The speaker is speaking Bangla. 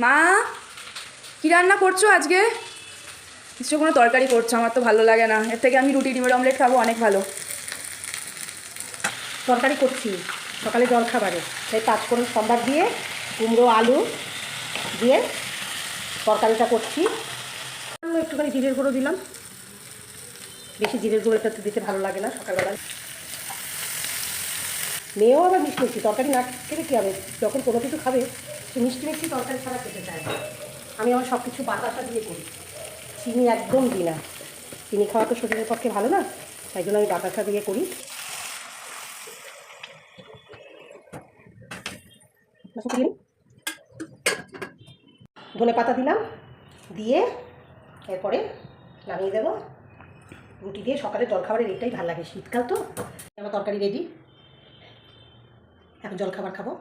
মা, কি রান্না করছো আজকে? নিশ্চয় কোনো তরকারি করছো, আমার তো ভালো লাগে না। এর থেকে আমি রুটি ডিমের অমলেট খাবো, অনেক ভালো। তরকারি করছি সকালে জলখাবারে, সেই পাঁচফোড়ন সম্বার দিয়ে কুমড়ো আলু দিয়ে তরকারিটা করছি। একটুখানি জিরের গুঁড়ো দিলাম, বেশি জিরের গুঁড়োটা দিতে ভালো লাগে না সকালবেলায়। মেয়েও আবার মিষ্টি মিষ্টি তরকারি না খেলে কী হবে, যখন কোনো কিছু খাবে সে মিষ্টি মিষ্টি তরকারি ছাড়া খেতে চায় না। আমি আমার সব কিছু বাতাসা দিয়ে করি, চিনি একদম দিই না। চিনি খাওয়া তো শরীরের পক্ষে ভালো না, তাই জন্য আমি বাতাসা দিয়ে করি। ধনে পাতা দিলাম, দিয়ে এরপরে নামিয়ে দেবো। রুটি দিয়ে সকালে জলখাবারের এটাই ভালো লাগে, শীতকাল তো। আমার তরকারি রেডি, এখন জলখাবার খাবো।